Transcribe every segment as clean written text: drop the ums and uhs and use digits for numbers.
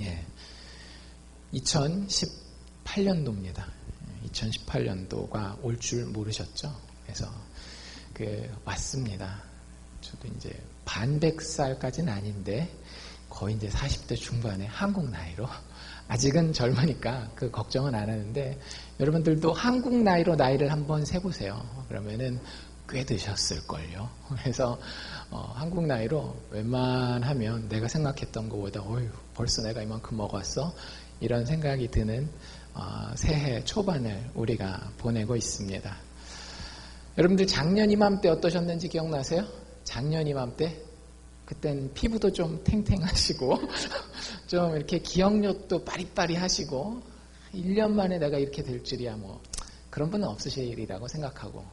예, 2018년도입니다. 2018년도가 올 줄 모르셨죠? 그래서 왔습니다. 저도 이제 반백살까지는 아닌데 거의 이제 40대 중반에 한국 나이로, 아직은 젊으니까 그 걱정은 안 하는데, 여러분들도 한국 나이로 나이를 한번 세보세요. 그러면은 꽤 드셨을걸요. 그래서 한국 나이로 웬만하면 내가 생각했던 것보다 벌써 내가 이만큼 먹었어? 이런 생각이 드는 새해 초반을 우리가 보내고 있습니다. 여러분들 작년 이맘때 어떠셨는지 기억나세요? 작년 이맘때? 그땐 피부도 좀 탱탱하시고 좀 이렇게 기억력도 빠리빠리하시고 1년 만에 내가 이렇게 될 줄이야 뭐 그런 분은 없으시리라고 생각하고,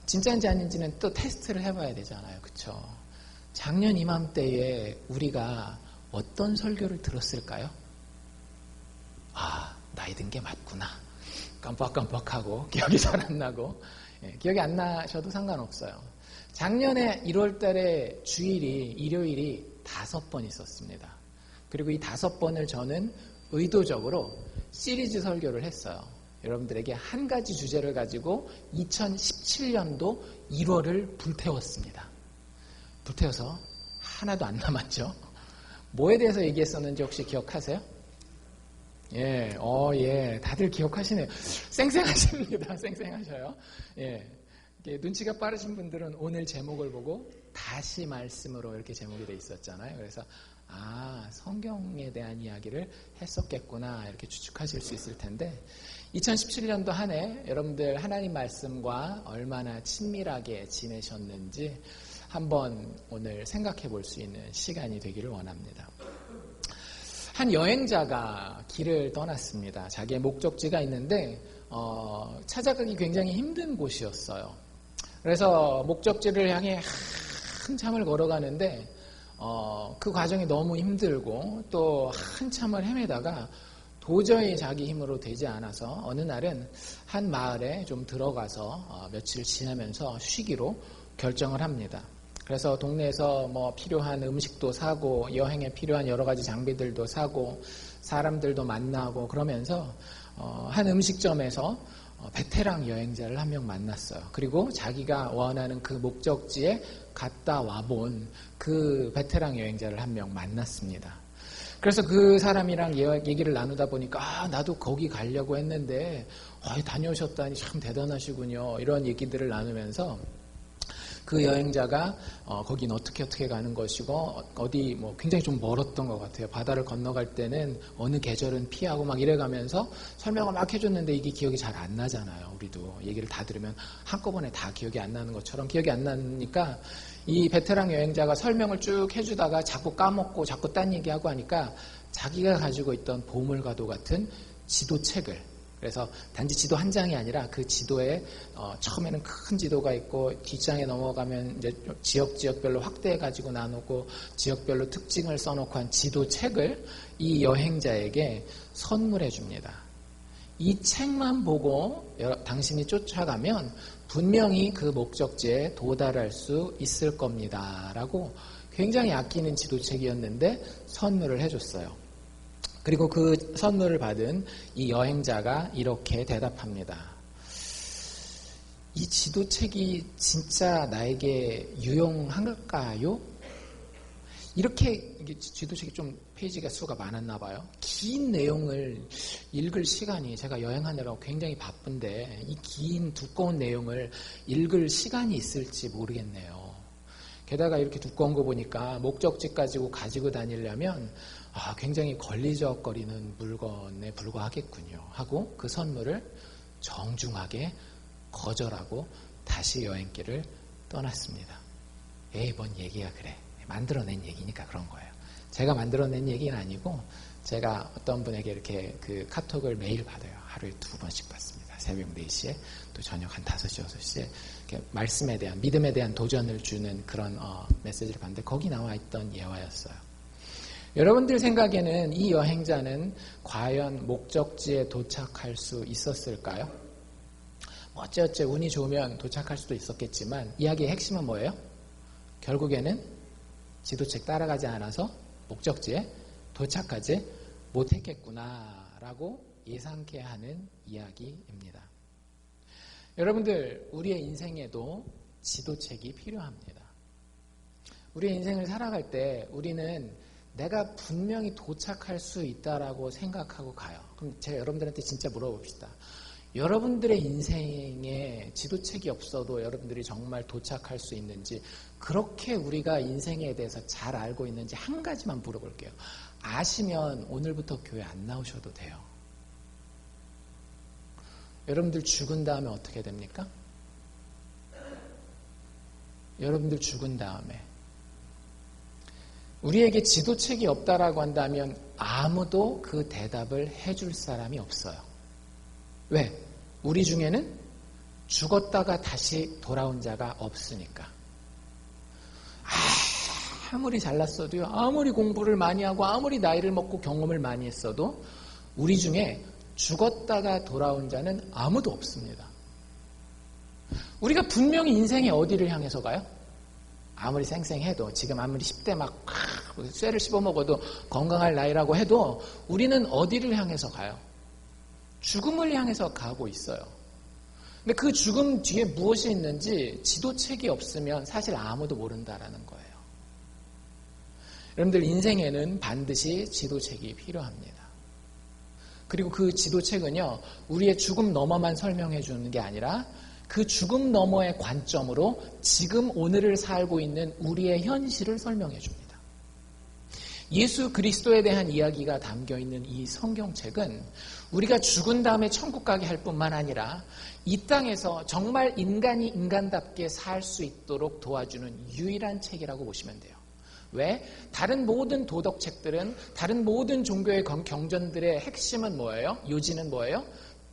진짜인지 아닌지는 또 테스트를 해봐야 되잖아요. 그쵸? 작년 이맘때에 우리가 어떤 설교를 들었을까요? 나이 든 게 맞구나. 깜빡깜빡하고 기억이 잘 안 나고, 기억이 안 나셔도 상관없어요. 작년에 1월 달에 일요일이 5번 있었습니다. 그리고 이 5번을 저는 의도적으로 시리즈 설교를 했어요. 여러분들에게 한 가지 주제를 가지고 2017년도 1월을 불태웠습니다. 불태워서 하나도 안 남았죠. 뭐에 대해서 얘기했었는지 혹시 기억하세요? 예, 다들 기억하시네요. 쌩쌩하십니다. 쌩쌩하셔요. 예. 눈치가 빠르신 분들은 오늘 제목을 보고 다시 말씀으로 이렇게 제목이 돼 있었잖아요. 그래서 성경에 대한 이야기를 했었겠구나 이렇게 추측하실 수 있을 텐데, 2017년도 한 해 여러분들 하나님 말씀과 얼마나 친밀하게 지내셨는지 한번 오늘 생각해 볼 수 있는 시간이 되기를 원합니다. 한 여행자가 길을 떠났습니다. 자기의 목적지가 있는데 찾아가기 굉장히 힘든 곳이었어요. 그래서 목적지를 향해 한참을 걸어가는데 그 과정이 너무 힘들고 또 한참을 헤매다가 도저히 자기 힘으로 되지 않아서 어느 날은 한 마을에 좀 들어가서 며칠 지내면서 쉬기로 결정을 합니다. 그래서 동네에서 뭐 필요한 음식도 사고 여행에 필요한 여러 가지 장비들도 사고 사람들도 만나고 그러면서 한 음식점에서 베테랑 여행자를 한 명 만났어요. 그리고 자기가 원하는 그 목적지에 갔다 와본 그 베테랑 여행자를 한 명 만났습니다. 그래서 그 사람이랑 얘기를 나누다 보니까 나도 거기 가려고 했는데 다녀오셨다니 참 대단하시군요. 이런 얘기들을 나누면서 그 여행자가 거긴 어떻게 가는 것이고 어디 뭐 굉장히 좀 멀었던 것 같아요. 바다를 건너갈 때는 어느 계절은 피하고 막 이래가면서 설명을 막 해줬는데 이게 기억이 잘 안 나잖아요. 우리도 얘기를 다 들으면 한꺼번에 다 기억이 안 나는 것처럼 기억이 안 나니까 이 베테랑 여행자가 설명을 쭉 해주다가 자꾸 까먹고 자꾸 딴 얘기하고 하니까 자기가 가지고 있던 보물과도 같은 지도책을, 그래서 단지 지도 한 장이 아니라 그 지도에 처음에는 큰 지도가 있고 뒷장에 넘어가면 이제 지역별로 확대해 가지고 나누고 지역별로 특징을 써놓고 한 지도책을 이 여행자에게 선물해 줍니다. 이 책만 보고 당신이 쫓아가면 분명히 그 목적지에 도달할 수 있을 겁니다. 라고 굉장히 아끼는 지도책이었는데 선물을 해줬어요. 그리고 그 선물을 받은 이 여행자가 이렇게 대답합니다. 이 지도책이 진짜 나에게 유용할까요? 이렇게 지도책이 좀 페이지가 수가 많았나 봐요. 긴 내용을 읽을 시간이, 제가 여행하느라고 굉장히 바쁜데 이 긴 두꺼운 내용을 읽을 시간이 있을지 모르겠네요. 게다가 이렇게 두꺼운 거 보니까 목적지까지 가지고 다니려면 굉장히 걸리적거리는 물건에 불과하겠군요 하고 그 선물을 정중하게 거절하고 다시 여행길을 떠났습니다. 뭔 얘기야 그래. 만들어낸 얘기니까 그런 거예요. 제가 만들어낸 얘기는 아니고 제가 어떤 분에게 이렇게 그 카톡을 매일 받아요. 하루에 2번씩 받습니다. 새벽 4시에 또 저녁 한 5시, 6시에 이렇게 말씀에 대한, 믿음에 대한 도전을 주는 그런 메시지를 봤는데 거기 나와 있던 예화였어요. 여러분들 생각에는 이 여행자는 과연 목적지에 도착할 수 있었을까요? 어찌어찌 운이 좋으면 도착할 수도 있었겠지만 이야기의 핵심은 뭐예요? 결국에는 지도책 따라가지 않아서 목적지에 도착하지 못했겠구나라고 예상케 하는 이야기입니다. 여러분들, 우리의 인생에도 지도책이 필요합니다. 우리의 인생을 살아갈 때 우리는 내가 분명히 도착할 수 있다라고 생각하고 가요. 그럼 제가 여러분들한테 진짜 물어봅시다. 여러분들의 인생에 지도책이 없어도 여러분들이 정말 도착할 수 있는지, 그렇게 우리가 인생에 대해서 잘 알고 있는지 한 가지만 물어볼게요. 아시면 오늘부터 교회 안 나오셔도 돼요. 여러분들 죽은 다음에 어떻게 됩니까? 여러분들 죽은 다음에 우리에게 지도책이 없다라고 한다면 아무도 그 대답을 해줄 사람이 없어요. 왜? 우리 중에는 죽었다가 다시 돌아온 자가 없으니까. 아무리 잘났어도요, 아무리 공부를 많이 하고 아무리 나이를 먹고 경험을 많이 했어도 우리 중에 죽었다가 돌아온 자는 아무도 없습니다. 우리가 분명히 인생의 어디를 향해서 가요? 아무리 쌩쌩해도, 지금 아무리 10대 막 쇠를 씹어먹어도 건강할 나이라고 해도 우리는 어디를 향해서 가요? 죽음을 향해서 가고 있어요. 근데 그 죽음 뒤에 무엇이 있는지 지도책이 없으면 사실 아무도 모른다라는 거예요. 여러분들, 인생에는 반드시 지도책이 필요합니다. 그리고 그 지도책은요, 우리의 죽음 너머만 설명해 주는 게 아니라 그 죽음 너머의 관점으로 지금 오늘을 살고 있는 우리의 현실을 설명해 줍니다. 예수 그리스도에 대한 이야기가 담겨있는 이 성경책은 우리가 죽은 다음에 천국 가게 할 뿐만 아니라 이 땅에서 정말 인간이 인간답게 살 수 있도록 도와주는 유일한 책이라고 보시면 돼요. 왜? 다른 모든 도덕책들은, 다른 모든 종교의 경전들의 핵심은 뭐예요? 요지는 뭐예요?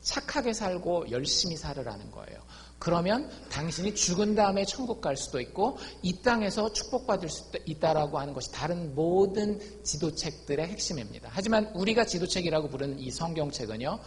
착하게 살고 열심히 살으라는 거예요. 그러면 당신이 죽은 다음에 천국 갈 수도 있고 이 땅에서 축복받을 수도 있다라고 하는 것이 다른 모든 지도책들의 핵심입니다. 하지만 우리가 지도책이라고 부르는 이 성경책은요,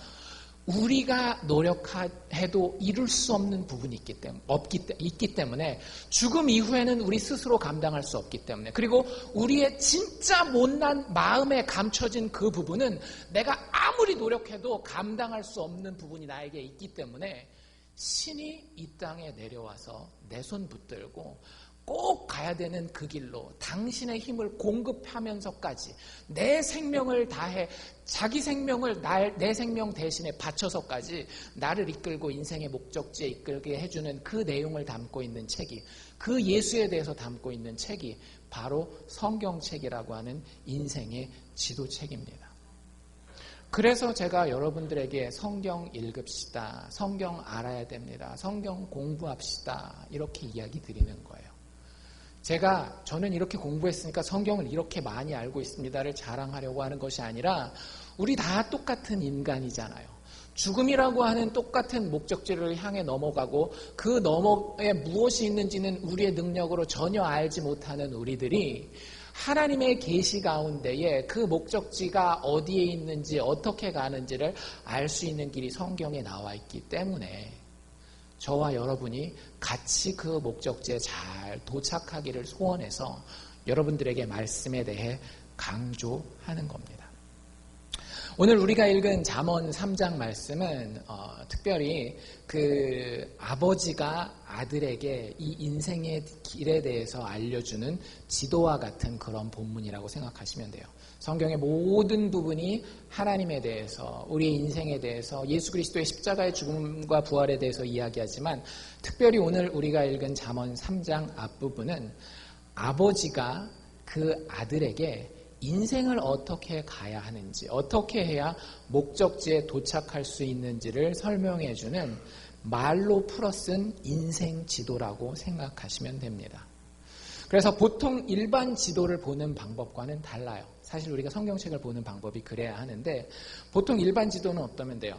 우리가 노력해도 이룰 수 없는 부분이 있기 때문에, 죽음 이후에는 우리 스스로 감당할 수 없기 때문에, 그리고 우리의 진짜 못난 마음에 감춰진 그 부분은 내가 아무리 노력해도 감당할 수 없는 부분이 나에게 있기 때문에 신이 이 땅에 내려와서 내 손 붙들고 꼭 가야 되는 그 길로 당신의 힘을 공급하면서까지 내 생명을 다해 자기 생명을 내 생명 대신에 바쳐서까지 나를 이끌고 인생의 목적지에 이끌게 해주는 그 내용을 담고 있는 책이, 그 예수에 대해서 담고 있는 책이 바로 성경책이라고 하는 인생의 지도책입니다. 그래서 제가 여러분들에게 성경 읽읍시다, 성경 알아야 됩니다, 성경 공부합시다 이렇게 이야기 드리는 거예요. 저는 이렇게 공부했으니까 성경을 이렇게 많이 알고 있습니다를 자랑하려고 하는 것이 아니라 우리 다 똑같은 인간이잖아요. 죽음이라고 하는 똑같은 목적지를 향해 넘어가고 그 너머에 무엇이 있는지는 우리의 능력으로 전혀 알지 못하는 우리들이 하나님의 계시 가운데에 그 목적지가 어디에 있는지 어떻게 가는지를 알 수 있는 길이 성경에 나와 있기 때문에 저와 여러분이 같이 그 목적지에 잘 도착하기를 소원해서 여러분들에게 말씀에 대해 강조하는 겁니다. 오늘 우리가 읽은 잠언 3장 말씀은 특별히 그 아버지가 아들에게 이 인생의 길에 대해서 알려주는 지도와 같은 그런 본문이라고 생각하시면 돼요. 성경의 모든 부분이 하나님에 대해서, 우리의 인생에 대해서, 예수 그리스도의 십자가의 죽음과 부활에 대해서 이야기하지만 특별히 오늘 우리가 읽은 잠언 3장 앞부분은 아버지가 그 아들에게 인생을 어떻게 가야 하는지, 어떻게 해야 목적지에 도착할 수 있는지를 설명해주는 말로 풀어 쓴 인생 지도라고 생각하시면 됩니다. 그래서 보통 일반 지도를 보는 방법과는 달라요. 사실 우리가 성경책을 보는 방법이 그래야 하는데, 보통 일반 지도는 어떠면 돼요?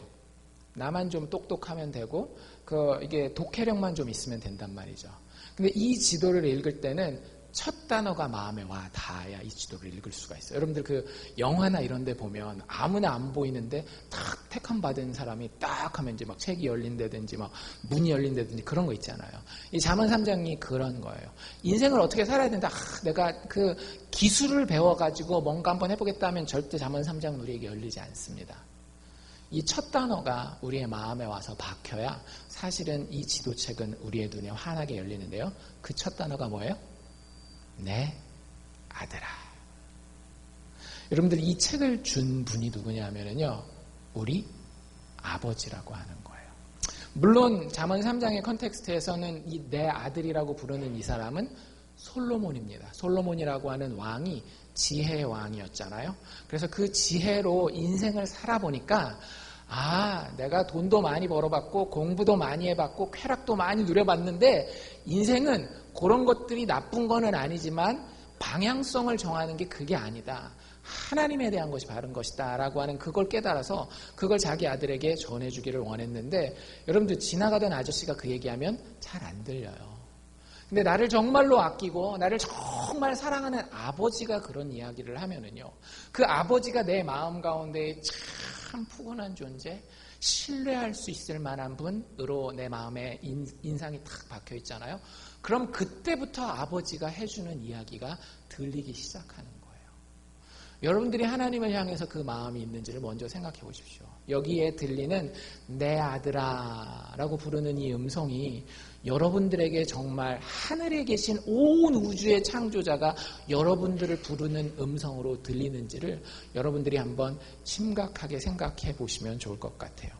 나만 좀 똑똑하면 되고, 이게 독해력만 좀 있으면 된단 말이죠. 근데 이 지도를 읽을 때는 첫 단어가 마음에 와 닿아야 이 지도를 읽을 수가 있어요. 여러분들 그 영화나 이런 데 보면 아무나 안 보이는데 딱 택함 받은 사람이 딱 하면 이제 막 책이 열린다든지 막 문이 열린다든지 그런 거 있잖아요. 이 잠언 3장이 그런 거예요. 인생을 어떻게 살아야 된다. 내가 그 기술을 배워가지고 뭔가 한번 해보겠다 하면 절대 잠언 3장은 우리에게 열리지 않습니다. 이 첫 단어가 우리의 마음에 와서 박혀야 사실은 이 지도책은 우리의 눈에 환하게 열리는데요. 그 첫 단어가 뭐예요? 내 아들아. 여러분들 이 책을 준 분이 누구냐면요, 우리 아버지라고 하는 거예요. 물론 잠언 3장의 컨텍스트에서는 이 내 아들이라고 부르는 이 사람은 솔로몬입니다. 솔로몬이라고 하는 왕이 지혜의 왕이었잖아요. 그래서 그 지혜로 인생을 살아보니까 내가 돈도 많이 벌어봤고 공부도 많이 해봤고 쾌락도 많이 누려봤는데 인생은 그런 것들이 나쁜 거는 아니지만 방향성을 정하는 게 그게 아니다. 하나님에 대한 것이 바른 것이다 라고 하는 그걸 깨달아서 그걸 자기 아들에게 전해주기를 원했는데, 여러분들 지나가던 아저씨가 그 얘기하면 잘 안 들려요. 근데 나를 정말로 아끼고 나를 정말 사랑하는 아버지가 그런 이야기를 하면은요, 그 아버지가 내 마음 가운데 참 푸근한 존재, 신뢰할 수 있을 만한 분으로 내 마음에 인상이 탁 박혀 있잖아요. 그럼 그때부터 아버지가 해주는 이야기가 들리기 시작하는 거예요. 여러분들이 하나님을 향해서 그 마음이 있는지를 먼저 생각해 보십시오. 여기에 들리는 내 아들아 라고 부르는 이 음성이 여러분들에게 정말 하늘에 계신 온 우주의 창조자가 여러분들을 부르는 음성으로 들리는지를 여러분들이 한번 심각하게 생각해 보시면 좋을 것 같아요.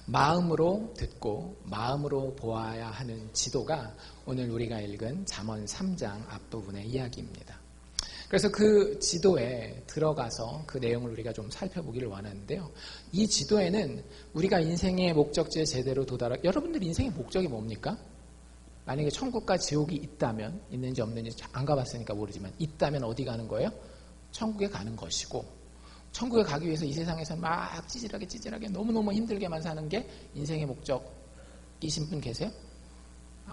마음으로 듣고 마음으로 보아야 하는 지도가 오늘 우리가 읽은 잠언 3장 앞부분의 이야기입니다. 그래서 그 지도에 들어가서 그 내용을 우리가 좀 살펴보기를 원하는데요. 이 지도에는 우리가 인생의 목적지에 제대로 여러분들 인생의 목적이 뭡니까? 만약에 천국과 지옥이 있다면, 있는지 없는지 안 가봤으니까 모르지만 있다면 어디 가는 거예요? 천국에 가는 것이고, 천국에 가기 위해서 이 세상에서 막 찌질하게 너무너무 힘들게만 사는 게 인생의 목적이신 분 계세요?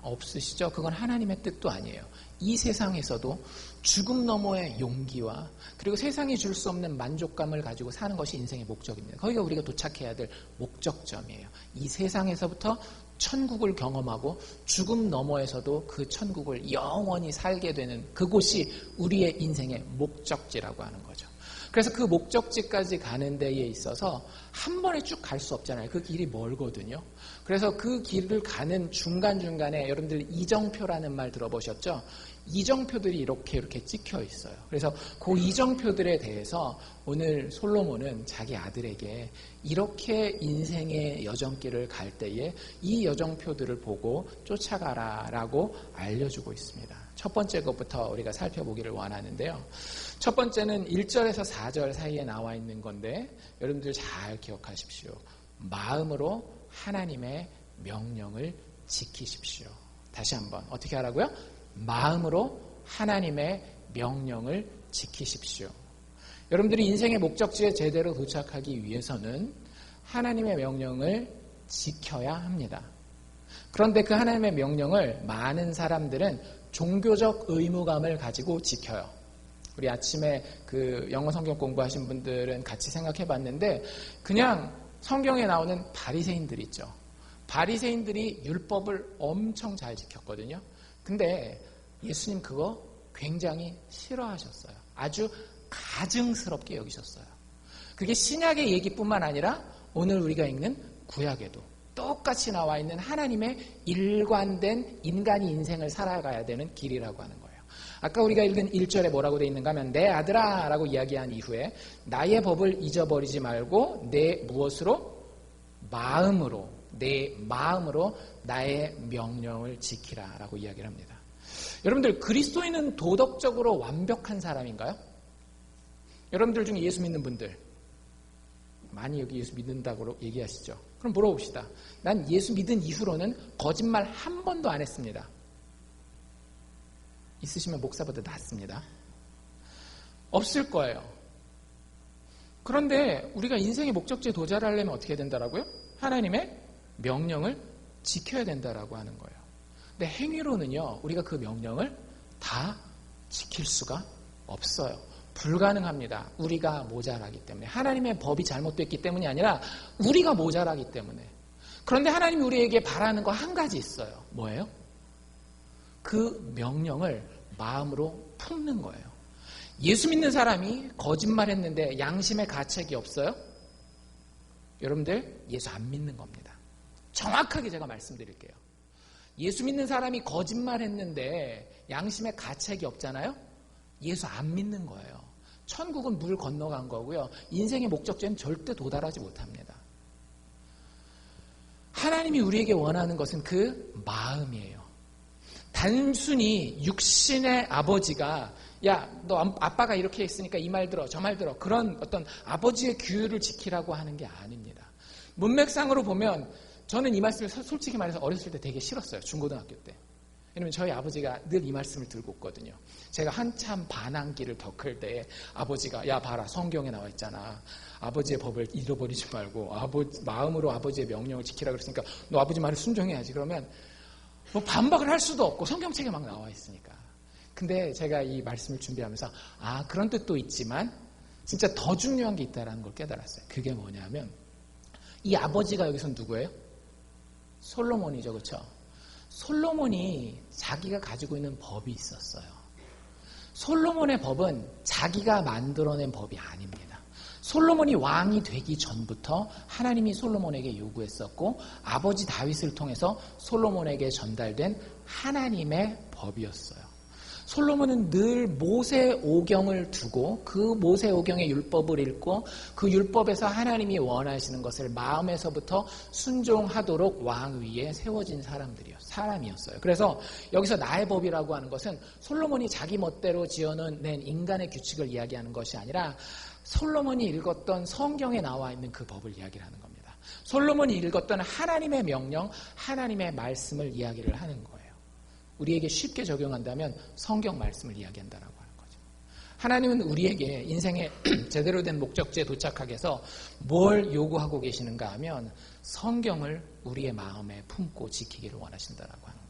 없으시죠? 그건 하나님의 뜻도 아니에요. 이 세상에서도 죽음 너머의 용기와 그리고 세상이 줄 수 없는 만족감을 가지고 사는 것이 인생의 목적입니다. 거기가 우리가 도착해야 될 목적점이에요. 이 세상에서부터 천국을 경험하고 죽음 너머에서도 그 천국을 영원히 살게 되는 그곳이 우리의 인생의 목적지라고 하는 거죠. 그래서 그 목적지까지 가는 데에 있어서 한 번에 쭉 갈 수 없잖아요. 그 길이 멀거든요. 그래서 그 길을 가는 중간중간에 여러분들 이정표라는 말 들어보셨죠? 이정표들이 이렇게 찍혀 있어요. 그래서 그 이정표들에 대해서 오늘 솔로몬은 자기 아들에게 이렇게 인생의 여정길을 갈 때에 이 여정표들을 보고 쫓아가라라고 알려주고 있습니다. 첫 번째 것부터 우리가 살펴보기를 원하는데요. 첫 번째는 1절에서 4절 사이에 나와 있는 건데 여러분들 잘 기억하십시오. 마음으로 하나님의 명령을 지키십시오. 다시 한번 어떻게 하라고요? 마음으로 하나님의 명령을 지키십시오. 여러분들이 인생의 목적지에 제대로 도착하기 위해서는 하나님의 명령을 지켜야 합니다. 그런데 그 하나님의 명령을 많은 사람들은 종교적 의무감을 가지고 지켜요. 우리 아침에 그 영어 성경 공부하신 분들은 같이 생각해 봤는데 그냥 성경에 나오는 바리새인들 있죠. 바리새인들이 율법을 엄청 잘 지켰거든요. 근데 예수님 그거 굉장히 싫어하셨어요. 아주 가증스럽게 여기셨어요. 그게 신약의 얘기뿐만 아니라 오늘 우리가 읽는 구약에도 똑같이 나와 있는 하나님의 일관된 인간이 인생을 살아가야 되는 길이라고 하는 거예요. 아까 우리가 읽은 1절에 뭐라고 되어 있는가 하면 내 아들아 라고 이야기한 이후에 나의 법을 잊어버리지 말고 내 무엇으로? 내 마음으로 나의 명령을 지키라 라고 이야기를 합니다. 여러분들 그리스도인은 도덕적으로 완벽한 사람인가요? 여러분들 중에 예수 믿는 분들 많이 여기 예수 믿는다고 얘기하시죠. 그럼 물어봅시다. 난 예수 믿은 이후로는 거짓말 한 번도 안 했습니다. 있으시면 목사보다 낫습니다. 없을 거예요. 그런데 우리가 인생의 목적지에 도달하려면 어떻게 된다라고요? 하나님의 명령을 지켜야 된다라고 하는 거예요. 근데 행위로는요, 우리가 그 명령을 다 지킬 수가 없어요. 불가능합니다. 우리가 모자라기 때문에. 하나님의 법이 잘못됐기 때문이 아니라 우리가 모자라기 때문에. 그런데 하나님이 우리에게 바라는 거 한 가지 있어요. 뭐예요? 그 명령을 마음으로 품는 거예요. 예수 믿는 사람이 거짓말했는데 양심의 가책이 없어요? 여러분들 예수 안 믿는 겁니다. 정확하게 제가 말씀드릴게요. 예수 믿는 사람이 거짓말했는데 양심의 가책이 없잖아요? 예수 안 믿는 거예요. 천국은 물 건너간 거고요. 인생의 목적지는 절대 도달하지 못합니다. 하나님이 우리에게 원하는 것은 그 마음이에요. 단순히 육신의 아버지가 야, 너 아빠가 이렇게 했으니까 이 말 들어, 저 말 들어. 그런 어떤 아버지의 규율을 지키라고 하는 게 아닙니다. 문맥상으로 보면 저는 이 말씀을 솔직히 말해서 어렸을 때 되게 싫었어요. 중고등학교 때. 왜냐면 저희 아버지가 늘 이 말씀을 들고 있거든요. 제가 한참 반항기를 겪을 때 아버지가 야 봐라 성경에 나와 있잖아. 아버지의 법을 잃어버리지 말고 마음으로 아버지의 명령을 지키라 그랬으니까 너 아버지 말을 순종해야지. 그러면 뭐 반박을 할 수도 없고 성경책에 막 나와 있으니까. 근데 제가 이 말씀을 준비하면서 그런 뜻도 있지만 진짜 더 중요한 게 있다는 걸 깨달았어요. 그게 뭐냐면 이 아버지가 여기서 누구예요? 솔로몬이죠. 그렇죠? 솔로몬이 자기가 가지고 있는 법이 있었어요. 솔로몬의 법은 자기가 만들어낸 법이 아닙니다. 솔로몬이 왕이 되기 전부터 하나님이 솔로몬에게 요구했었고 아버지 다윗을 통해서 솔로몬에게 전달된 하나님의 법이었어요. 솔로몬은 늘 모세오경을 두고 그 모세오경의 율법을 읽고 그 율법에서 하나님이 원하시는 것을 마음에서부터 순종하도록 왕 위에 세워진 사람이었어요. 그래서 여기서 나의 법이라고 하는 것은 솔로몬이 자기 멋대로 지어낸 인간의 규칙을 이야기하는 것이 아니라 솔로몬이 읽었던 성경에 나와 있는 그 법을 이야기를 하는 겁니다. 솔로몬이 읽었던 하나님의 명령, 하나님의 말씀을 이야기를 하는 거예요. 우리에게 쉽게 적용한다면 성경 말씀을 이야기한다라고 하는 거죠. 하나님은 우리에게 인생의 제대로 된 목적지에 도착하게 해서 뭘 요구하고 계시는가 하면 성경을 우리의 마음에 품고 지키기를 원하신다라고 하는 거예요.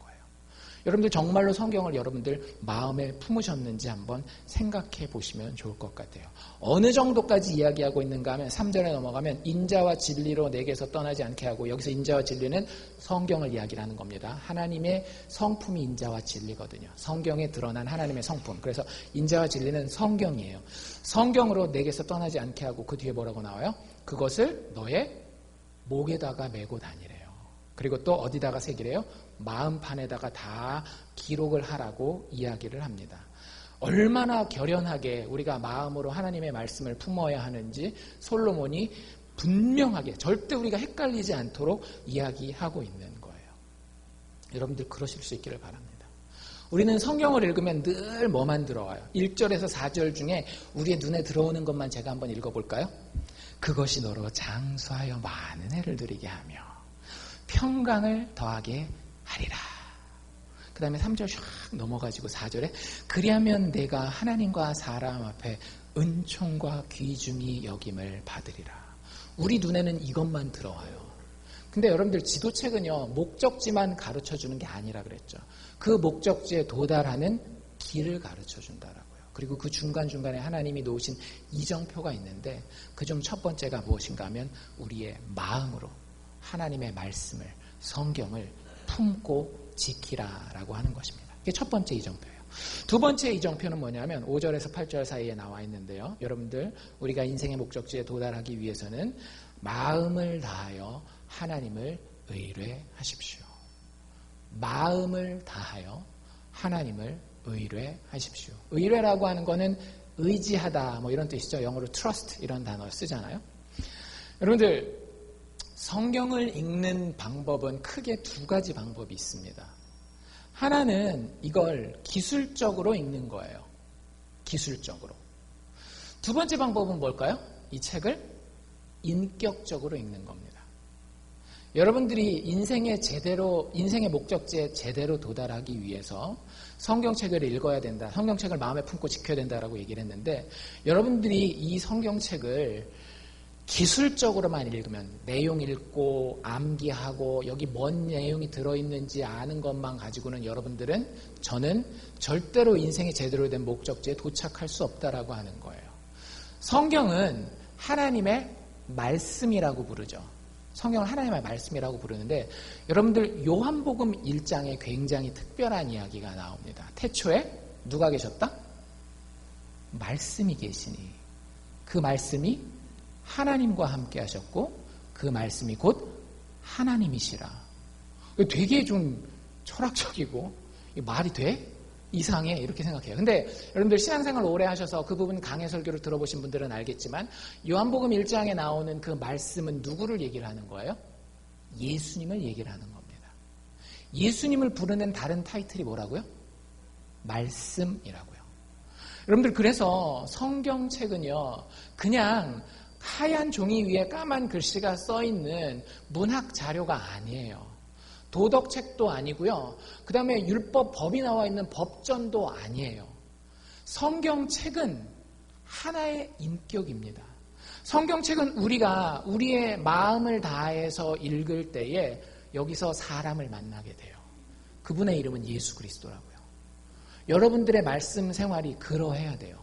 여러분들 정말로 성경을 여러분들 마음에 품으셨는지 한번 생각해 보시면 좋을 것 같아요. 어느 정도까지 이야기하고 있는가 하면 3절에 넘어가면 인자와 진리로 내게서 떠나지 않게 하고 여기서 인자와 진리는 성경을 이야기를 하는 겁니다. 하나님의 성품이 인자와 진리거든요. 성경에 드러난 하나님의 성품. 그래서 인자와 진리는 성경이에요. 성경으로 내게서 떠나지 않게 하고 그 뒤에 뭐라고 나와요? 그것을 너의 목에다가 메고 다니래요. 그리고 또 어디다가 새기래요? 마음판에다가 다 기록을 하라고 이야기를 합니다. 얼마나 결연하게 우리가 마음으로 하나님의 말씀을 품어야 하는지 솔로몬이 분명하게 절대 우리가 헷갈리지 않도록 이야기하고 있는 거예요. 여러분들 그러실 수 있기를 바랍니다. 우리는 성경을 읽으면 늘 뭐만 들어와요? 1절에서 4절 중에 우리의 눈에 들어오는 것만 제가 한번 읽어볼까요? 그것이 너로 장수하여 많은 해를 누리게 하며 평강을 더하게 하리라. 그 다음에 3절 샥 넘어가지고 4절에 그리하면 내가 하나님과 사람 앞에 은총과 귀중히 여김을 받으리라. 우리 눈에는 이것만 들어와요. 근데 여러분들 지도책은요 목적지만 가르쳐주는 게 아니라 그랬죠. 그 목적지에 도달하는 길을 가르쳐준다라고요. 그리고 그 중간중간에 하나님이 놓으신 이정표가 있는데 그중 첫 번째가 무엇인가 하면 우리의 마음으로 하나님의 말씀을 성경을 품고 지키라라고 하는 것입니다. 이게 첫 번째 이정표예요. 두 번째 이정표는 뭐냐면 5절에서 8절 사이에 나와 있는데요. 여러분들 우리가 인생의 목적지에 도달하기 위해서는 마음을 다하여 하나님을 의뢰하십시오. 마음을 다하여 하나님을 의뢰하십시오. 의뢰라고 하는 거는 의지하다 뭐 이런 뜻이죠. 영어로 trust 이런 단어를 쓰잖아요. 여러분들 성경을 읽는 방법은 크게 두 가지 방법이 있습니다. 하나는 이걸 기술적으로 읽는 거예요. 기술적으로. 두 번째 방법은 뭘까요? 이 책을 인격적으로 읽는 겁니다. 여러분들이 인생의 목적지에 제대로 도달하기 위해서 성경책을 읽어야 된다. 성경책을 마음에 품고 지켜야 된다라고 얘기를 했는데 여러분들이 이 성경책을 기술적으로만 읽으면 내용 읽고 암기하고 여기 뭔 내용이 들어있는지 아는 것만 가지고는 저는 절대로 인생의 제대로 된 목적지에 도착할 수 없다라고 하는 거예요. 성경은 하나님의 말씀이라고 부르죠. 성경을 하나님의 말씀이라고 부르는데 여러분들 요한복음 1장에 굉장히 특별한 이야기가 나옵니다. 태초에 누가 계셨다? 말씀이 계시니 그 말씀이 하나님과 함께 하셨고 그 말씀이 곧 하나님이시라. 되게 좀 철학적이고 말이 돼? 이상해 이렇게 생각해요. 근데 여러분들 신앙생활 오래 하셔서 그 부분 강해 설교를 들어보신 분들은 알겠지만 요한복음 1장에 나오는 그 말씀은 누구를 얘기를 하는 거예요? 예수님을 얘기를 하는 겁니다. 예수님을 부르는 다른 타이틀이 뭐라고요? 말씀이라고요. 여러분들 그래서 성경책은요 그냥 하얀 종이 위에 까만 글씨가 써있는 문학 자료가 아니에요. 도덕책도 아니고요. 그 다음에 율법 법이 나와 있는 법전도 아니에요. 성경책은 하나의 인격입니다. 성경책은 우리가 우리의 마음을 다해서 읽을 때에 여기서 사람을 만나게 돼요. 그분의 이름은 예수 그리스도라고요. 여러분들의 말씀 생활이 그러해야 돼요.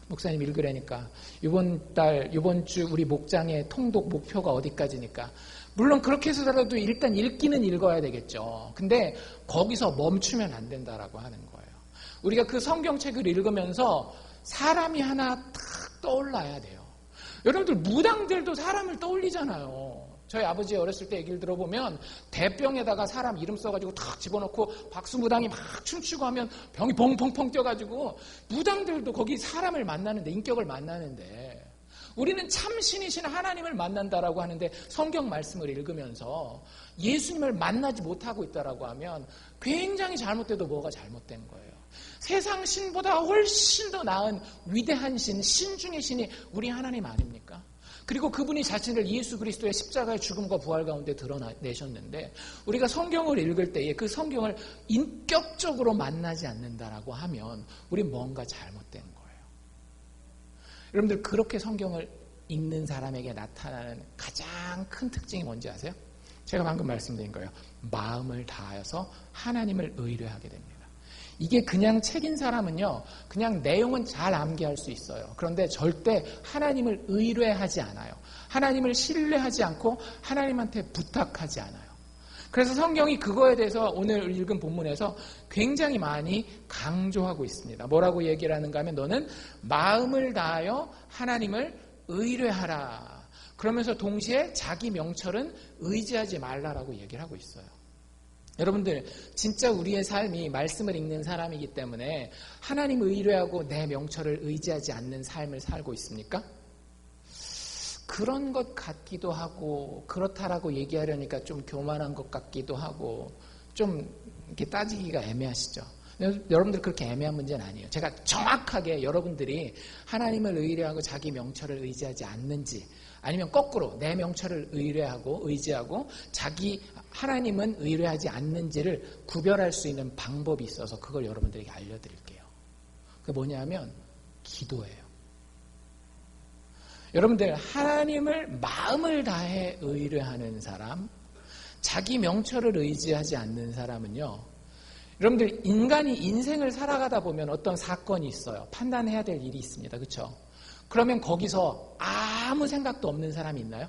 목사님 읽으라니까 이번 주 우리 목장의 통독 목표가 어디까지니까 물론 그렇게 해서라도 일단 읽기는 읽어야 되겠죠. 근데 거기서 멈추면 안 된다라고 하는 거예요. 우리가 그 성경책을 읽으면서 사람이 하나 탁 떠올라야 돼요. 여러분들 무당들도 사람을 떠올리잖아요. 저희 아버지 어렸을 때 얘기를 들어보면 대병에다가 사람 이름 써가지고 탁 집어넣고 박수무당이 막 춤추고 하면 병이 펑펑펑 뛰어가지고 무당들도 거기 사람을 만나는데 인격을 만나는데 우리는 참 신이신 하나님을 만난다라고 하는데 성경 말씀을 읽으면서 예수님을 만나지 못하고 있다라고 하면 굉장히 잘못돼도 뭐가 잘못된 거예요. 세상 신보다 훨씬 더 나은 위대한 신 중의 신이 우리 하나님 아닙니까? 그리고 그분이 자신을 예수 그리스도의 십자가의 죽음과 부활 가운데 드러내셨는데 우리가 성경을 읽을 때에 그 성경을 인격적으로 만나지 않는다라고 하면 우리 뭔가 잘못된 거예요. 여러분들 그렇게 성경을 읽는 사람에게 나타나는 가장 큰 특징이 뭔지 아세요? 제가 방금 말씀드린 거예요. 마음을 다하여서 하나님을 의뢰하게 됩니다. 이게 그냥 책인 사람은요, 그냥 내용은 잘 암기할 수 있어요. 그런데 절대 하나님을 의뢰하지 않아요. 하나님을 신뢰하지 않고 하나님한테 부탁하지 않아요. 그래서 성경이 그거에 대해서 오늘 읽은 본문에서 굉장히 많이 강조하고 있습니다. 뭐라고 얘기를 하는가 하면 너는 마음을 다하여 하나님을 의뢰하라. 그러면서 동시에 자기 명철은 의지하지 말라라고 얘기를 하고 있어요. 여러분들 진짜 우리의 삶이 말씀을 읽는 사람이기 때문에 하나님 의뢰하고 내 명철을 의지하지 않는 삶을 살고 있습니까? 그런 것 같기도 하고 그렇다라고 얘기하려니까 좀 교만한 것 같기도 하고 좀 이렇게 따지기가 애매하시죠. 여러분들 그렇게 애매한 문제는 아니에요. 제가 정확하게 여러분들이 하나님을 의뢰하고 자기 명철을 의지하지 않는지 아니면 거꾸로 내 명철을 의지하고 자기 하나님은 의뢰하지 않는지를 구별할 수 있는 방법이 있어서 그걸 여러분들에게 알려드릴게요. 그게 뭐냐면 기도예요. 여러분들 하나님을 마음을 다해 의뢰하는 사람, 자기 명철을 의지하지 않는 사람은요. 여러분들 인간이 인생을 살아가다 보면 어떤 사건이 있어요. 판단해야 될 일이 있습니다. 그렇죠? 그러면 거기서 아무 생각도 없는 사람이 있나요?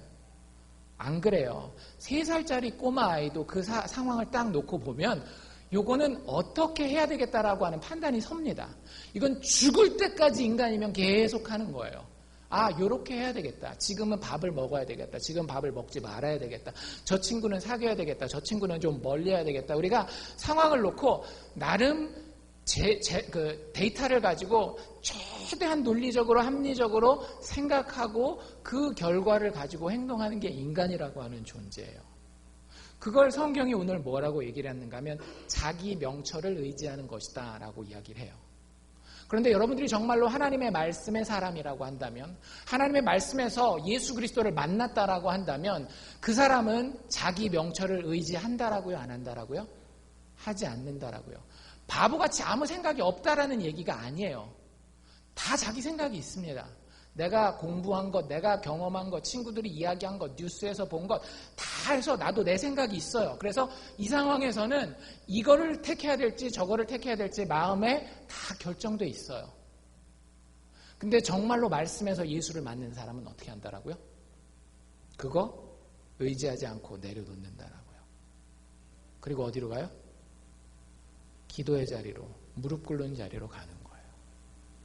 안 그래요. 3살짜리 꼬마 아이도 그 상황을 딱 놓고 보면 요거는 어떻게 해야 되겠다라고 하는 판단이 섭니다. 이건 죽을 때까지 인간이면 계속 하는 거예요. 아, 요렇게 해야 되겠다. 지금은 밥을 먹어야 되겠다. 지금 밥을 먹지 말아야 되겠다. 저 친구는 사귀어야 되겠다. 저 친구는 좀 멀리 해야 되겠다. 우리가 상황을 놓고 나름 그 데이터를 가지고 최대한 논리적으로 합리적으로 생각하고 그 결과를 가지고 행동하는 게 인간이라고 하는 존재예요. 그걸 성경이 오늘 뭐라고 얘기를 했는가 하면 자기 명철을 의지하는 것이다 라고 이야기를 해요. 그런데 여러분들이 정말로 하나님의 말씀의 사람이라고 한다면 하나님의 말씀에서 예수 그리스도를 만났다라고 한다면 그 사람은 자기 명철을 의지한다라고요? 안 한다라고요? 하지 않는다라고요. 바보같이 아무 생각이 없다라는 얘기가 아니에요. 다 자기 생각이 있습니다. 내가 공부한 것, 내가 경험한 것, 친구들이 이야기한 것, 뉴스에서 본 것 다 해서 나도 내 생각이 있어요. 그래서 이 상황에서는 이거를 택해야 될지 저거를 택해야 될지 마음에 다 결정돼 있어요. 근데 정말로 말씀에서 예수를 만난 사람은 어떻게 한다라고요? 그거 의지하지 않고 내려놓는다라고요. 그리고 어디로 가요? 기도의 자리로, 무릎 꿇는 자리로 가는 거예요.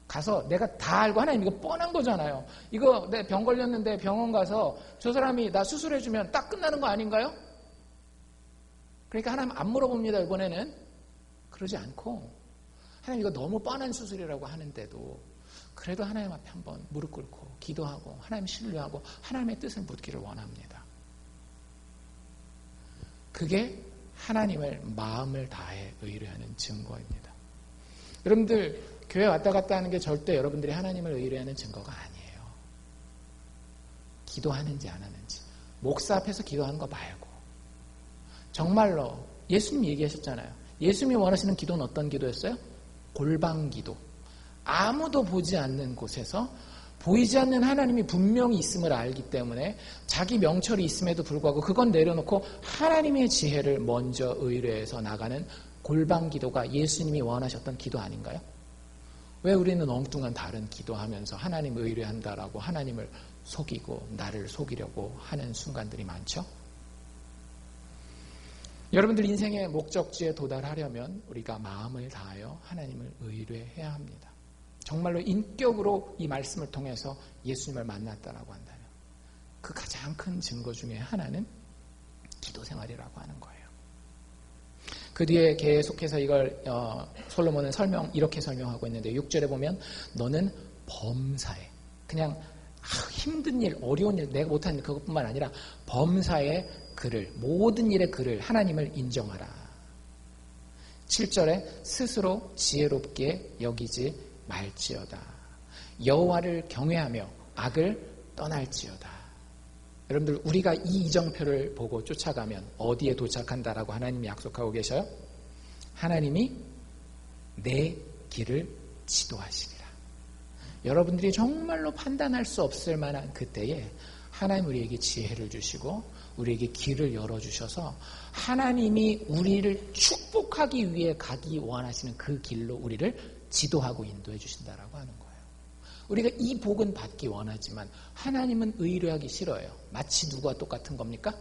가서 내가 다 알고, 하나님 이거 뻔한 거잖아요. 이거 내 병 걸렸는데 병원 가서 저 사람이 나 수술해주면 딱 끝나는 거 아닌가요? 그러니까 하나님 안 물어봅니다. 이번에는 그러지 않고, 하나님 이거 너무 뻔한 수술이라고 하는데도 그래도 하나님 앞에 한번 무릎 꿇고 기도하고 하나님 신뢰하고 하나님의 뜻을 묻기를 원합니다. 그게 하나님을 마음을 다해 의뢰하는 증거입니다. 여러분들 교회 왔다 갔다 하는 게 절대 여러분들이 하나님을 의뢰하는 증거가 아니에요. 기도하는지 안 하는지, 목사 앞에서 기도하는 거 말고 정말로 예수님 얘기하셨잖아요. 예수님이 원하시는 기도는 어떤 기도였어요? 골방기도. 아무도 보지 않는 곳에서 보이지 않는 하나님이 분명히 있음을 알기 때문에 자기 명철이 있음에도 불구하고 그건 내려놓고 하나님의 지혜를 먼저 의뢰해서 나가는 골방기도가 예수님이 원하셨던 기도 아닌가요? 왜 우리는 엉뚱한 다른 기도하면서 하나님 의뢰한다라고 하나님을 속이고 나를 속이려고 하는 순간들이 많죠? 여러분들 인생의 목적지에 도달하려면 우리가 마음을 다하여 하나님을 의뢰해야 합니다. 정말로 인격으로 이 말씀을 통해서 예수님을 만났다라고 한다면 그 가장 큰 증거 중에 하나는 기도 생활이라고 하는 거예요. 그 뒤에 계속해서 이걸 솔로몬은 이렇게 설명하고 있는데 6절에 보면 너는 범사에, 그냥 힘든 일, 어려운 일, 내가 못하는 일 그것뿐만 아니라 범사에 그를, 모든 일의 그를, 하나님을 인정하라. 7절에 스스로 지혜롭게 여기지 말지어다. 여호와를 경외하며 악을 떠날지어다. 여러분들 우리가 이 이정표를 보고 쫓아가면 어디에 도착한다라고 하나님이 약속하고 계셔요? 하나님이 내 길을 지도하시리라. 여러분들이 정말로 판단할 수 없을 만한 그때에 하나님 우리에게 지혜를 주시고 우리에게 길을 열어주셔서 하나님이 우리를 축복하기 위해 가기 원하시는 그 길로 우리를 지도하고 인도해 주신다라고 하는 거예요. 우리가 이 복은 받기 원하지만 하나님은 의뢰하기 싫어요. 마치 누구와 똑같은 겁니까?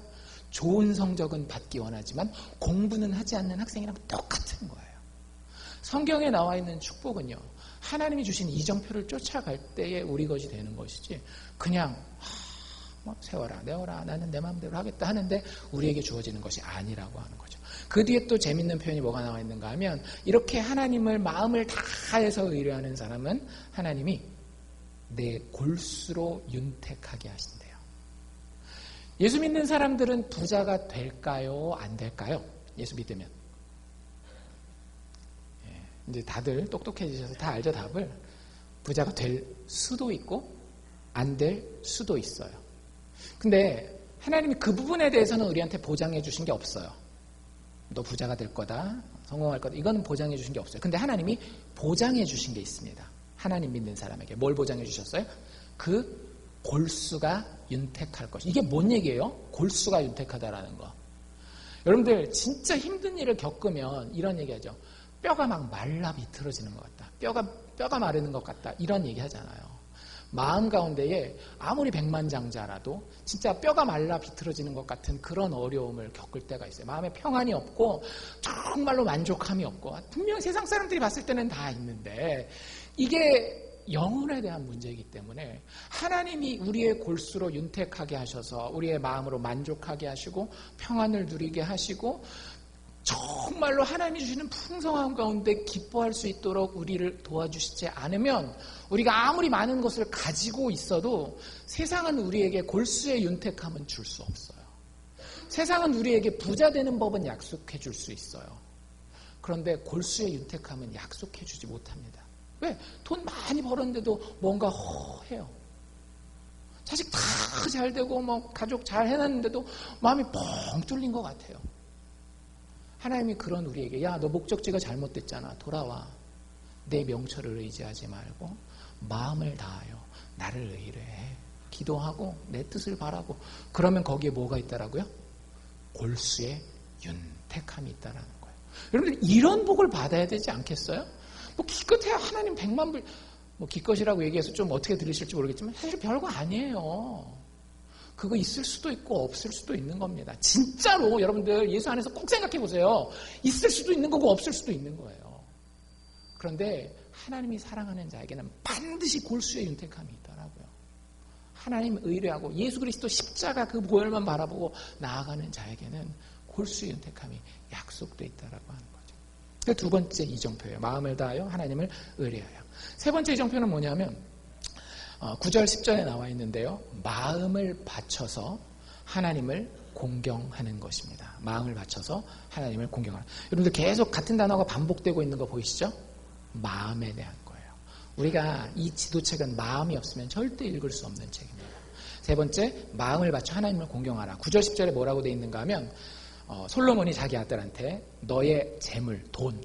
좋은 성적은 받기 원하지만 공부는 하지 않는 학생이랑 똑같은 거예요. 성경에 나와 있는 축복은요, 하나님이 주신 이정표를 쫓아갈 때에 우리 것이 되는 것이지 그냥 세워라 내워라 나는 내 마음대로 하겠다 하는데 우리에게 주어지는 것이 아니라고 하는 거죠. 그 뒤에 또 재밌는 표현이 뭐가 나와 있는가 하면 이렇게 하나님을 마음을 다해서 의뢰하는 사람은 하나님이 내 골수로 윤택하게 하신대요. 예수 믿는 사람들은 부자가 될까요? 안 될까요? 예수 믿으면. 이제 다들 똑똑해지셔서 다 알죠, 답을. 부자가 될 수도 있고 안 될 수도 있어요. 근데 하나님이 그 부분에 대해서는 우리한테 보장해 주신 게 없어요. 너 부자가 될 거다, 성공할 거다, 이건 보장해 주신 게 없어요. 근데 하나님이 보장해 주신 게 있습니다. 하나님 믿는 사람에게 뭘 보장해 주셨어요? 그 골수가 윤택할 것. 이게 뭔 얘기예요? 골수가 윤택하다라는 거. 여러분들 진짜 힘든 일을 겪으면 이런 얘기하죠. 뼈가 막 말라 비틀어지는 것 같다. 뼈가 마르는 것 같다. 이런 얘기 하잖아요. 마음 가운데에 아무리 백만장자라도 진짜 뼈가 말라 비틀어지는 것 같은 그런 어려움을 겪을 때가 있어요. 마음에 평안이 없고 정말로 만족함이 없고 분명 세상 사람들이 봤을 때는 다 있는데 이게 영혼에 대한 문제이기 때문에 하나님이 우리의 골수로 윤택하게 하셔서 우리의 마음으로 만족하게 하시고 평안을 누리게 하시고 정말로 하나님이 주시는 풍성함 가운데 기뻐할 수 있도록 우리를 도와주시지 않으면 우리가 아무리 많은 것을 가지고 있어도 세상은 우리에게 골수의 윤택함은 줄 수 없어요. 세상은 우리에게 부자 되는 법은 약속해 줄 수 있어요. 그런데 골수의 윤택함은 약속해 주지 못합니다. 왜? 돈 많이 벌었는데도 뭔가 허해요. 자식 다 잘 되고 가족 잘 해놨는데도 마음이 뻥 뚫린 것 같아요. 하나님이 그런 우리에게 야, 너 목적지가 잘못됐잖아. 돌아와. 내 명철을 의지하지 말고 마음을 다하여 나를 의뢰해. 기도하고 내 뜻을 바라고. 그러면 거기에 뭐가 있다라고요? 골수의 윤택함이 있다라는 거예요. 여러분들 이런 복을 받아야 되지 않겠어요? 뭐 기껏해야 하나님 100만 불, 뭐 기껏이라고 얘기해서 좀 어떻게 들으실지 모르겠지만 사실 별거 아니에요. 그거 있을 수도 있고 없을 수도 있는 겁니다. 진짜로 여러분들 예수 안에서 꼭 생각해 보세요. 있을 수도 있는 거고 없을 수도 있는 거예요. 그런데 하나님이 사랑하는 자에게는 반드시 골수의 윤택함이 있더라고요. 하나님 의뢰하고 예수 그리스도 십자가 그 보혈만 바라보고 나아가는 자에게는 골수의 윤택함이 약속되어 있다라고 하는 거죠. 그 두 번째 이정표예요. 마음을 다하여 하나님을 의뢰하여. 세 번째 이정표는 뭐냐면 9절 10절에 나와 있는데요. 마음을 바쳐서 하나님을 공경하는 것입니다. 마음을 바쳐서 하나님을 공경하는. 여러분들 계속 같은 단어가 반복되고 있는 거 보이시죠? 마음에 대한 거예요. 우리가 이 지도책은 마음이 없으면 절대 읽을 수 없는 책입니다. 세 번째, 마음을 바쳐 하나님을 공경하라. 9절 10절에 뭐라고 되어 있는가 하면 솔로몬이 자기 아들한테 너의 재물, 돈,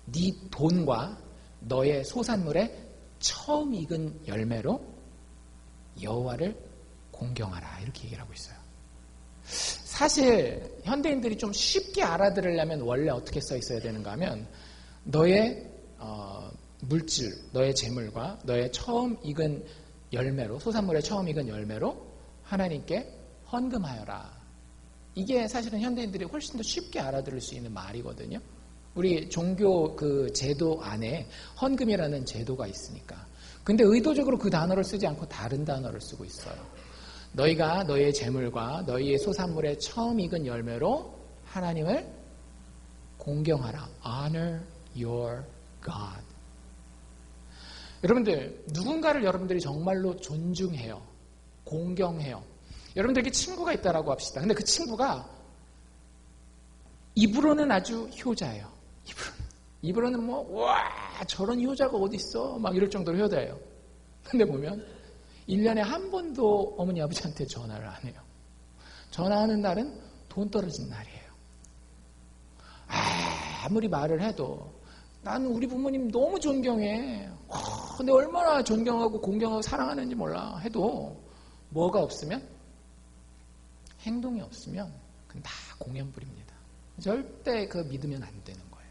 네 돈과 너의 소산물에 처음 익은 열매로 여호와를 공경하라 이렇게 얘기를 하고 있어요. 사실 현대인들이 좀 쉽게 알아들으려면 원래 어떻게 써 있어야 되는가 하면 너의 물질, 너의 재물과 너의 처음 익은 열매로, 소산물의 처음 익은 열매로 하나님께 헌금하여라. 이게 사실은 현대인들이 훨씬 더 쉽게 알아들을 수 있는 말이거든요. 우리 종교 그 제도 안에 헌금이라는 제도가 있으니까. 근데 의도적으로 그 단어를 쓰지 않고 다른 단어를 쓰고 있어요. 너희가 너희의 재물과 너희의 소산물의 처음 익은 열매로 하나님을 공경하라. Honor your God. 여러분들, 누군가를 여러분들이 정말로 존중해요. 공경해요. 여러분들에게 친구가 있다라고 합시다. 근데 그 친구가 입으로는 아주 효자예요. 입으로는 와, 저런 효자가 어디 있어? 막 이럴 정도로 효자예요. 근데 보면 1년에 한 번도 어머니 아버지한테 전화를 안 해요. 전화하는 날은 돈 떨어진 날이에요. 아무리 말을 해도 나는 우리 부모님 너무 존경해. 근데 얼마나 존경하고 공경하고 사랑하는지 몰라 해도 뭐가 없으면, 행동이 없으면 그건 다 공연불입니다. 절대 그 믿으면 안 되는 거예요.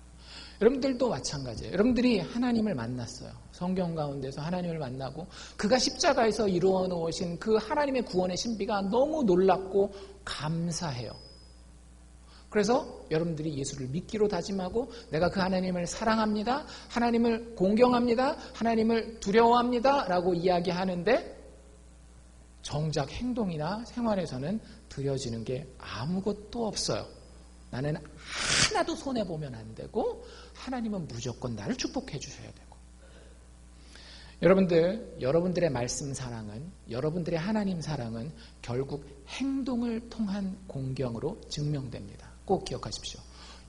여러분들도 마찬가지예요. 여러분들이 하나님을 만났어요. 성경 가운데서 하나님을 만나고 그가 십자가에서 이루어 놓으신 그 하나님의 구원의 신비가 너무 놀랍고 감사해요. 그래서 여러분들이 예수를 믿기로 다짐하고 내가 그 하나님을 사랑합니다. 하나님을 공경합니다. 하나님을 두려워합니다. 라고 이야기하는데 정작 행동이나 생활에서는 드려지는 게 아무것도 없어요. 나는 하나도 손해보면 안 되고 하나님은 무조건 나를 축복해 주셔야 되고. 여러분들, 여러분들의 말씀 사랑은, 여러분들의 하나님 사랑은 결국 행동을 통한 공경으로 증명됩니다. 꼭 기억하십시오.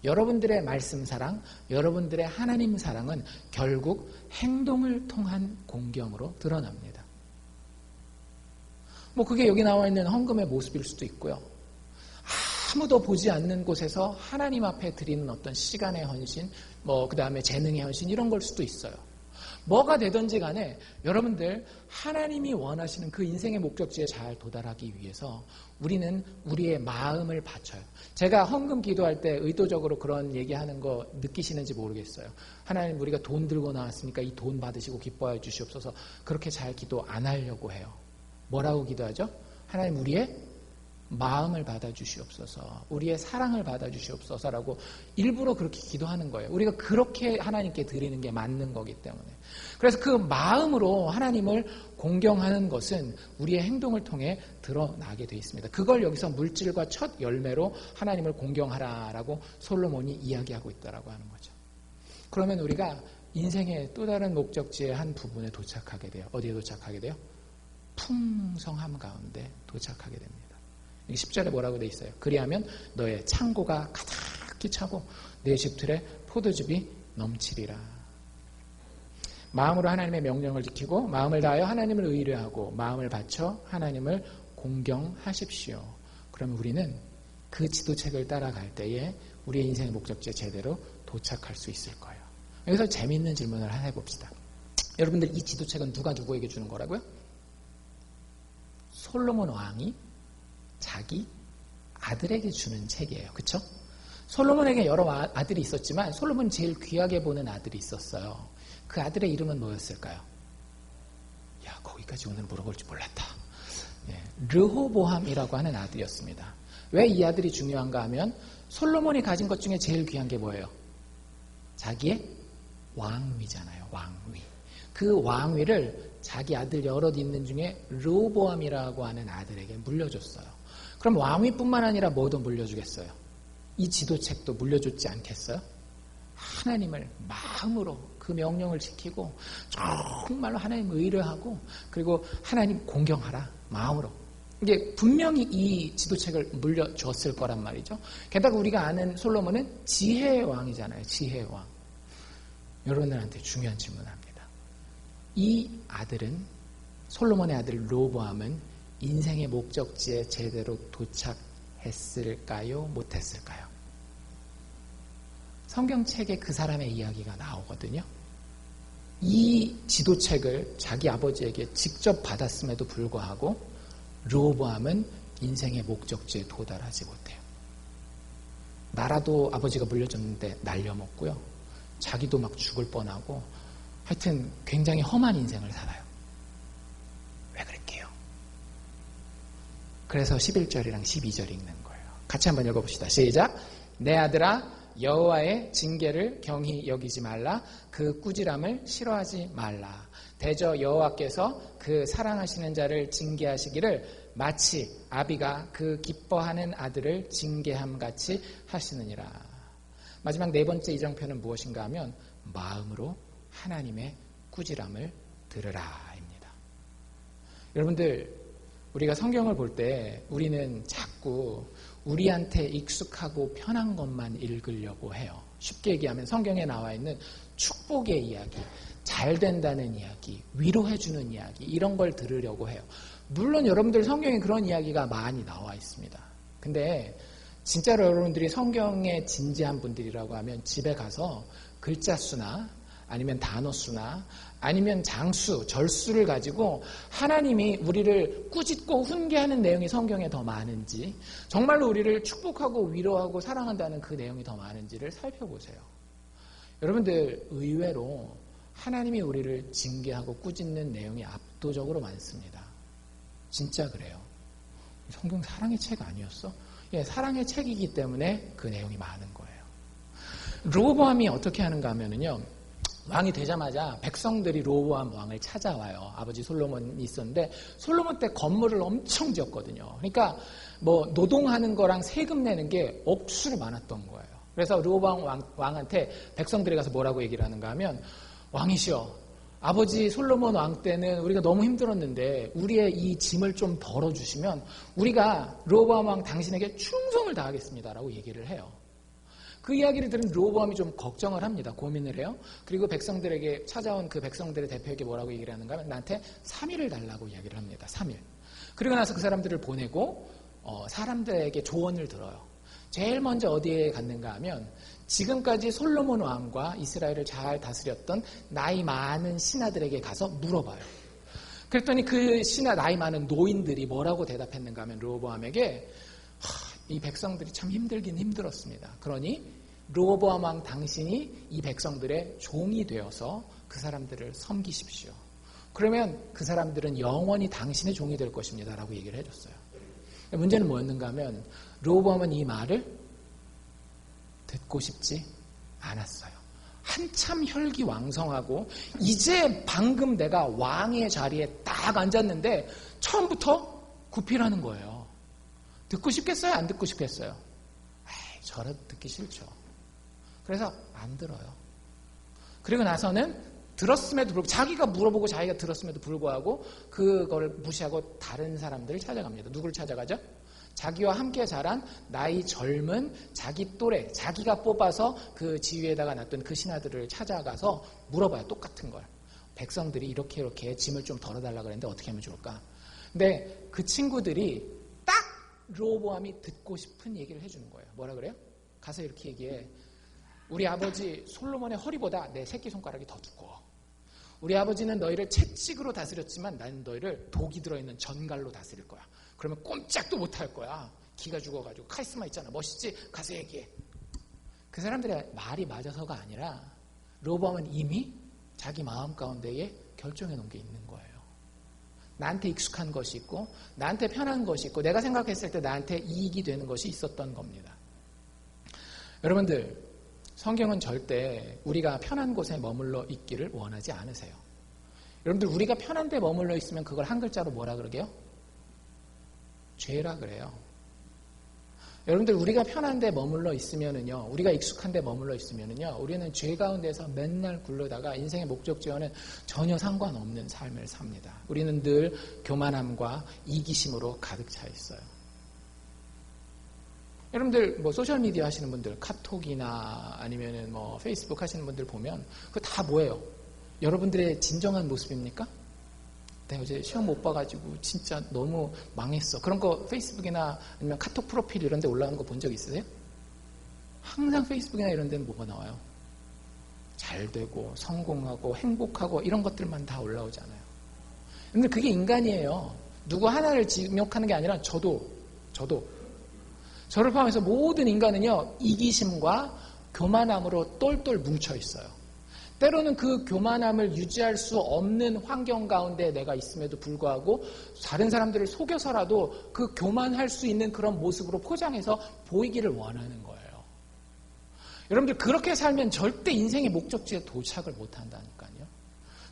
여러분들의 말씀 사랑, 여러분들의 하나님 사랑은 결국 행동을 통한 공경으로 드러납니다. 그게 여기 나와 있는 헌금의 모습일 수도 있고요. 아무도 보지 않는 곳에서 하나님 앞에 드리는 어떤 시간의 헌신, 그 다음에 재능의 헌신, 이런 걸 수도 있어요. 뭐가 되든지 간에 여러분들 하나님이 원하시는 그 인생의 목적지에 잘 도달하기 위해서 우리는 우리의 마음을 바쳐요. 제가 헌금 기도할 때 의도적으로 그런 얘기하는 거 느끼시는지 모르겠어요. 하나님, 우리가 돈 들고 나왔으니까 이 돈 받으시고 기뻐해 주시옵소서. 그렇게 잘 기도 안 하려고 해요. 뭐라고 기도하죠? 하나님, 우리의 마음을 받아주시옵소서, 우리의 사랑을 받아주시옵소서라고 일부러 그렇게 기도하는 거예요. 우리가 그렇게 하나님께 드리는 게 맞는 거기 때문에. 그래서 그 마음으로 하나님을 공경하는 것은 우리의 행동을 통해 드러나게 되어 있습니다. 그걸 여기서 물질과 첫 열매로 하나님을 공경하라라고 솔로몬이 이야기하고 있다라고 하는 거죠. 그러면 우리가 인생의 또 다른 목적지의 한 부분에 도착하게 돼요. 어디에 도착하게 돼요? 풍성함 가운데 도착하게 됩니다. 10절에 뭐라고 돼 있어요? 그리하면 너의 창고가 가득히 차고 내 집틀에 포도즙이 넘치리라. 마음으로 하나님의 명령을 지키고 마음을 다하여 하나님을 의뢰하고 마음을 바쳐 하나님을 공경하십시오. 그러면 우리는 그 지도책을 따라갈 때에 우리의 인생의 목적지에 제대로 도착할 수 있을 거예요. 여기서 재미있는 질문을 하나 해봅시다. 여러분들 이 지도책은 누가 누구에게 주는 거라고요? 솔로몬 왕이 자기 아들에게 주는 책이에요. 그렇죠? 솔로몬에게 여러 아들이 있었지만 솔로몬이 제일 귀하게 보는 아들이 있었어요. 그 아들의 이름은 뭐였을까요? 야, 거기까지 오늘 물어볼 줄 몰랐다. 르호보암이라고 하는 아들이었습니다. 왜 이 아들이 중요한가 하면 솔로몬이 가진 것 중에 제일 귀한 게 뭐예요? 자기의 왕위잖아요. 왕위. 그 왕위를 자기 아들 여럿 있는 중에 르호보암이라고 하는 아들에게 물려줬어요. 그럼 왕위뿐만 아니라 뭐도 물려주겠어요? 이 지도책도 물려줬지 않겠어요? 하나님을 마음으로 그 명령을 지키고 정말로 하나님 의뢰하고 그리고 하나님 공경하라 마음으로. 이게 분명히 이 지도책을 물려줬을 거란 말이죠. 게다가 우리가 아는 솔로몬은 지혜의 왕이잖아요. 지혜의 왕. 여러분들한테 중요한 질문을 합니다. 이 아들은, 솔로몬의 아들 르호보암은 인생의 목적지에 제대로 도착했을까요? 못했을까요? 성경책에 그 사람의 이야기가 나오거든요. 이 지도책을 자기 아버지에게 직접 받았음에도 불구하고 르호보암은 인생의 목적지에 도달하지 못해요. 나라도 아버지가 물려줬는데 날려먹고요. 자기도 막 죽을 뻔하고 하여튼 굉장히 험한 인생을 살아요. 왜 그럴게요? 그래서 11절이랑 12절 읽는 거예요. 같이 한번 읽어봅시다. 시작. 내 아들아 여호와의 징계를 경히 여기지 말라. 그 꾸지람을 싫어하지 말라. 대저 여호와께서 그 사랑하시는 자를 징계하시기를 마치 아비가 그 기뻐하는 아들을 징계함같이 하시느니라. 마지막 네 번째 이정표는 무엇인가 하면 마음으로 하나님의 꾸지람을 들으라입니다. 여러분들, 우리가 성경을 볼 때 우리는 자꾸 우리한테 익숙하고 편한 것만 읽으려고 해요. 쉽게 얘기하면 성경에 나와 있는 축복의 이야기, 잘 된다는 이야기, 위로해주는 이야기, 이런 걸 들으려고 해요. 물론 여러분들 성경에 그런 이야기가 많이 나와 있습니다. 근데 진짜로 여러분들이 성경에 진지한 분들이라고 하면 집에 가서 글자 수나 아니면 단어 수나 아니면 장수, 절수를 가지고 하나님이 우리를 꾸짖고 훈계하는 내용이 성경에 더 많은지, 정말로 우리를 축복하고 위로하고 사랑한다는 그 내용이 더 많은지를 살펴보세요. 여러분들, 의외로 하나님이 우리를 징계하고 꾸짖는 내용이 압도적으로 많습니다. 진짜 그래요. 성경 사랑의 책 아니었어? 예, 사랑의 책이기 때문에 그 내용이 많은 거예요. 르호보암이 어떻게 하는가 하면은요, 왕이 되자마자 백성들이 르호보암 왕을 찾아와요. 아버지 솔로몬이 있었는데 솔로몬 때 건물을 엄청 지었거든요. 그러니까 뭐 노동하는 거랑 세금 내는 게 억수로 많았던 거예요. 그래서 르호보암 왕한테 백성들이 가서 뭐라고 얘기를 하는가 하면, 왕이시여, 아버지 솔로몬 왕 때는 우리가 너무 힘들었는데 우리의 이 짐을 좀 덜어주시면 우리가 르호보암 왕 당신에게 충성을 다하겠습니다라고 얘기를 해요. 그 이야기를 들은 르호보암이 좀 걱정을 합니다. 고민을 해요. 그리고 백성들에게 찾아온 그 백성들의 대표에게 뭐라고 얘기를 하는가 하면 나한테 3일을 달라고 이야기를 합니다. 3일. 그리고 나서 그 사람들을 보내고 사람들에게 조언을 들어요. 제일 먼저 어디에 갔는가 하면 지금까지 솔로몬 왕과 이스라엘을 잘 다스렸던 나이 많은 신하들에게 가서 물어봐요. 그랬더니 그 신하 나이 많은 노인들이 뭐라고 대답했는가 하면 르호보암에게 이 백성들이 참 힘들긴 힘들었습니다. 그러니 르호보암 왕 당신이 이 백성들의 종이 되어서 그 사람들을 섬기십시오. 그러면 그 사람들은 영원히 당신의 종이 될 것입니다. 라고 얘기를 해줬어요. 문제는 뭐였는가 하면 르호보암은 이 말을 듣고 싶지 않았어요. 한참 혈기왕성하고 이제 방금 내가 왕의 자리에 딱 앉았는데 처음부터 구피라는 거예요. 듣고 싶겠어요? 안 듣고 싶겠어요? 에이, 저라도 듣기 싫죠. 그래서 안 들어요. 그리고 나서는 들었음에도 불구하고, 자기가 물어보고 자기가 들었음에도 불구하고 그걸 무시하고 다른 사람들을 찾아갑니다. 누구를 찾아가죠? 자기와 함께 자란 나이 젊은 자기 또래, 자기가 뽑아서 그 지위에다가 놨던 그 신하들을 찾아가서 물어봐요. 똑같은 걸. 백성들이 이렇게 짐을 좀 덜어달라고 그랬는데 어떻게 하면 좋을까? 근데 그 친구들이 딱 르호보암이 듣고 싶은 얘기를 해주는 거예요. 뭐라 그래요? 가서 이렇게 얘기해. 우리 아버지 솔로몬의 허리보다 내 새끼손가락이 더 두꺼워. 우리 아버지는 너희를 채찍으로 다스렸지만 나는 너희를 독이 들어있는 전갈로 다스릴 거야. 그러면 꼼짝도 못할 거야. 기가 죽어가지고. 카리스마 있잖아. 멋있지? 가서 얘기해. 그 사람들의 말이 맞아서가 아니라 르호보암은 이미 자기 마음 가운데에 결정해 놓은 게 있는 거예요. 나한테 익숙한 것이 있고 나한테 편한 것이 있고 내가 생각했을 때 나한테 이익이 되는 것이 있었던 겁니다. 여러분들, 성경은 절대 우리가 편한 곳에 머물러 있기를 원하지 않으세요. 여러분들, 우리가 편한 데 머물러 있으면 그걸 한 글자로 뭐라 그러게요? 죄라 그래요. 여러분들, 우리가 편한 데 머물러 있으면은요, 우리가 익숙한 데 머물러 있으면은요, 우리는 죄 가운데서 맨날 굴러다가 인생의 목적지와는 전혀 상관없는 삶을 삽니다. 우리는 늘 교만함과 이기심으로 가득 차 있어요. 여러분들, 소셜미디어 하시는 분들, 카톡이나 아니면은 페이스북 하시는 분들 보면, 그거 다 뭐예요? 여러분들의 진정한 모습입니까? 내가 어제 시험 못 봐가지고 진짜 너무 망했어. 그런 거 페이스북이나 아니면 카톡 프로필 이런 데 올라오는 거 본 적 있으세요? 항상 페이스북이나 이런 데는 뭐가 나와요? 잘 되고, 성공하고, 행복하고, 이런 것들만 다 올라오잖아요. 근데 그게 인간이에요. 누구 하나를 지목하는 게 아니라 저를 포함해서 모든 인간은요, 이기심과 교만함으로 똘똘 뭉쳐 있어요. 때로는 그 교만함을 유지할 수 없는 환경 가운데 내가 있음에도 불구하고 다른 사람들을 속여서라도 그 교만할 수 있는 그런 모습으로 포장해서 보이기를 원하는 거예요. 여러분들, 그렇게 살면 절대 인생의 목적지에 도착을 못한다니까요.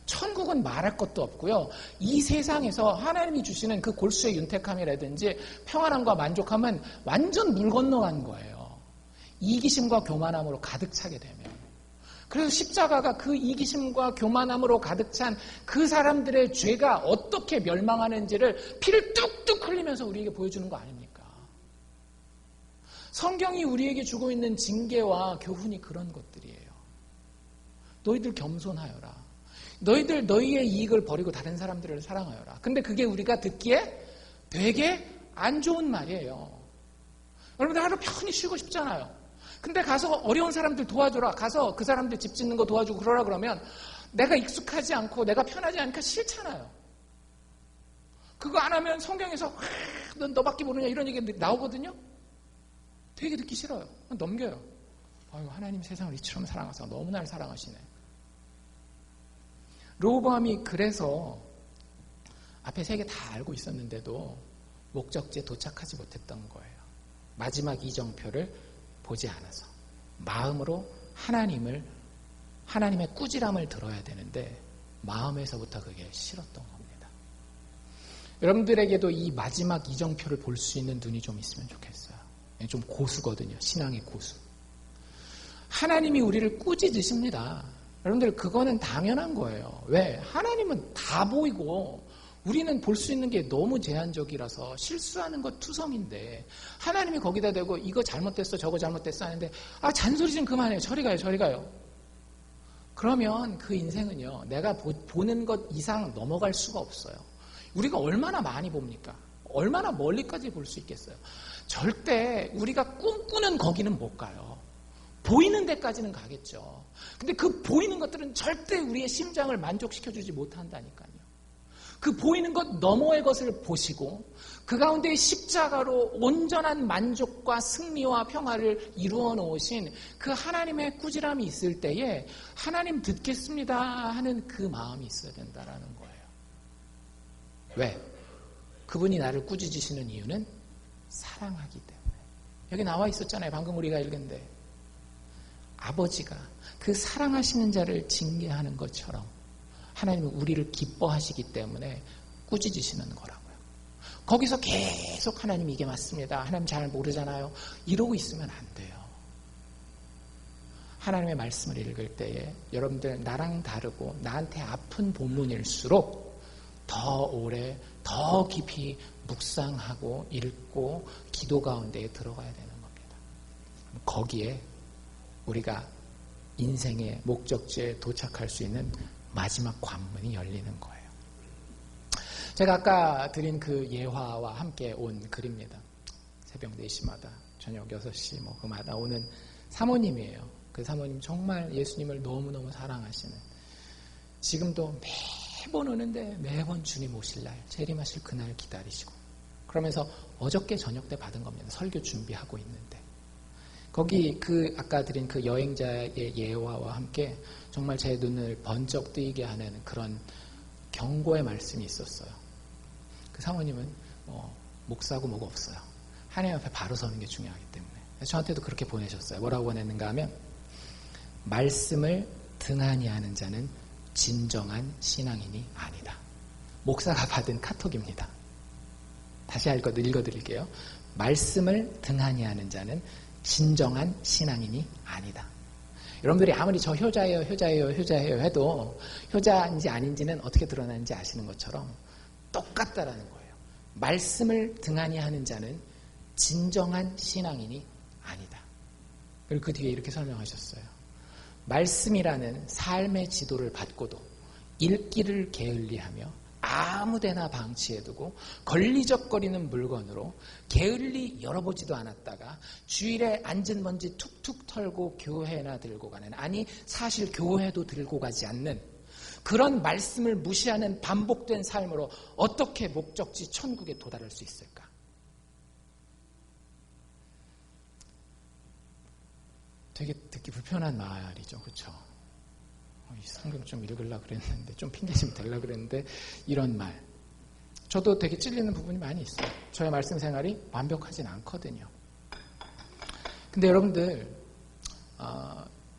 천국은 말할 것도 없고요. 이 세상에서 하나님이 주시는 그 골수의 윤택함이라든지 평안함과 만족함은 완전 물 건너간 거예요. 이기심과 교만함으로 가득 차게 되면. 그래서 십자가가 그 이기심과 교만함으로 가득 찬 그 사람들의 죄가 어떻게 멸망하는지를 피를 뚝뚝 흘리면서 우리에게 보여주는 거 아닙니까? 성경이 우리에게 주고 있는 징계와 교훈이 그런 것들이에요. 너희들 겸손하여라. 너희들 너희의 이익을 버리고 다른 사람들을 사랑하여라. 근데 그게 우리가 듣기에 되게 안 좋은 말이에요. 여러분들, 하루 편히 쉬고 싶잖아요. 근데 가서 어려운 사람들 도와줘라. 가서 그 사람들 집 짓는 거 도와주고 그러라 그러면 내가 익숙하지 않고 내가 편하지 않으니까 싫잖아요. 그거 안 하면 성경에서 넌 너밖에 모르냐 이런 얘기 나오거든요. 되게 듣기 싫어요. 넘겨요. 아유, 하나님 세상을 이처럼 사랑하사 너무 날 사랑하시네. 르호보암이 그래서 앞에 세 개 다 알고 있었는데도 목적지에 도착하지 못했던 거예요. 마지막 이정표를 보지 않아서 마음으로 하나님의 꾸지람을 들어야 되는데 마음에서부터 그게 싫었던 겁니다. 여러분들에게도 이 마지막 이정표를 볼 수 있는 눈이 좀 있으면 좋겠어요. 좀 고수거든요. 신앙의 고수. 하나님이 우리를 꾸짖으십니다. 여러분들, 그거는 당연한 거예요. 왜? 하나님은 다 보이고 우리는 볼 수 있는 게 너무 제한적이라서 실수하는 것 투성인데 하나님이 거기다 대고 이거 잘못됐어 저거 잘못됐어 하는데 잔소리 좀 그만해요. 저리 가요. 그러면 그 인생은요, 내가 보는 것 이상 넘어갈 수가 없어요. 우리가 얼마나 많이 봅니까? 얼마나 멀리까지 볼 수 있겠어요? 절대 우리가 꿈꾸는 거기는 못 가요. 보이는 데까지는 가겠죠. 근데 그 보이는 것들은 절대 우리의 심장을 만족시켜주지 못한다니까요. 그 보이는 것 너머의 것을 보시고 그 가운데 십자가로 온전한 만족과 승리와 평화를 이루어 놓으신 그 하나님의 꾸지람이 있을 때에 하나님 듣겠습니다 하는 그 마음이 있어야 된다는 거예요. 왜? 그분이 나를 꾸짖으시는 이유는 사랑하기 때문에. 여기 나와 있었잖아요. 방금 우리가 읽은데 아버지가 그 사랑하시는 자를 징계하는 것처럼 하나님은 우리를 기뻐하시기 때문에 꾸짖으시는 거라고요. 거기서 계속 하나님 이게 맞습니다. 하나님 잘 모르잖아요. 이러고 있으면 안 돼요. 하나님의 말씀을 읽을 때에 여러분들 나랑 다르고 나한테 아픈 본문일수록 더 오래 더 깊이 묵상하고 읽고 기도 가운데에 들어가야 되는 겁니다. 거기에 우리가 인생의 목적지에 도착할 수 있는 마지막 관문이 열리는 거예요. 제가 아까 드린 그 예화와 함께 온 글입니다. 새벽 4시마다 저녁 6시 그마다 오는 사모님이에요. 그 사모님 정말 예수님을 너무너무 사랑하시는 지금도 매번 오는데 매번 주님 오실 날, 재림하실 그날 기다리시고, 그러면서 어저께 저녁 때 받은 겁니다. 설교 준비하고 있는데. 거기 아까 드린 그 여행자의 예화와 함께 정말 제 눈을 번쩍 뜨이게 하는 그런 경고의 말씀이 있었어요. 그 사모님은 목사고 뭐고 없어요. 하나님 앞에 바로 서는 게 중요하기 때문에. 저한테도 그렇게 보내셨어요. 뭐라고 보냈는가 하면, 말씀을 등한히 하는 자는 진정한 신앙인이 아니다. 목사가 받은 카톡입니다. 다시 읽어드릴게요. 말씀을 등한히 하는 자는 진정한 신앙인이 아니다. 여러분들이 아무리 저 효자예요 해도 효자인지 아닌지는 어떻게 드러나는지 아시는 것처럼 똑같다라는 거예요. 말씀을 등한히 하는 자는 진정한 신앙인이 아니다. 그리고 그 뒤에 이렇게 설명하셨어요. 말씀이라는 삶의 지도를 받고도 읽기를 게을리하며 아무데나 방치해두고 걸리적거리는 물건으로 게을리 열어보지도 않았다가 주일에 앉은 먼지 툭툭 털고 교회나 들고 가는, 아니 사실 교회도 들고 가지 않는 그런 말씀을 무시하는 반복된 삶으로 어떻게 목적지 천국에 도달할 수 있을까? 되게 듣기 불편한 말이죠. 그렇죠? 이 성경 좀 읽으려고 그랬는데, 좀 핑계 좀 대려고 그랬는데, 이런 말. 저도 되게 찔리는 부분이 많이 있어요. 저의 말씀 생활이 완벽하진 않거든요. 근데 여러분들,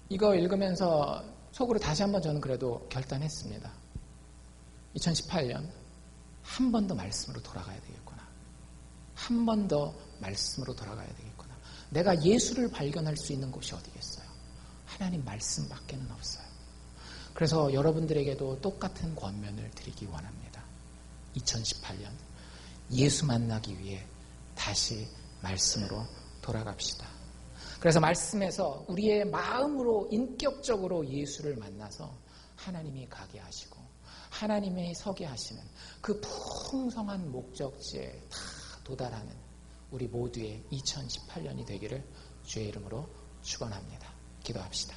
이거 읽으면서 속으로 다시 한번 저는 그래도 결단했습니다. 2018년 한 번 더 말씀으로 돌아가야 되겠구나. 한 번 더 말씀으로 돌아가야 되겠구나. 내가 예수를 발견할 수 있는 곳이 어디겠어요? 하나님 말씀밖에는 없어요. 그래서 여러분들에게도 똑같은 권면을 드리기 원합니다. 2018년 예수 만나기 위해 다시 말씀으로 돌아갑시다. 그래서 말씀에서 우리의 마음으로 인격적으로 예수를 만나서 하나님이 가게 하시고 하나님이 서게 하시는 그 풍성한 목적지에 다 도달하는 우리 모두의 2018년이 되기를 주의 이름으로 축원합니다. 기도합시다.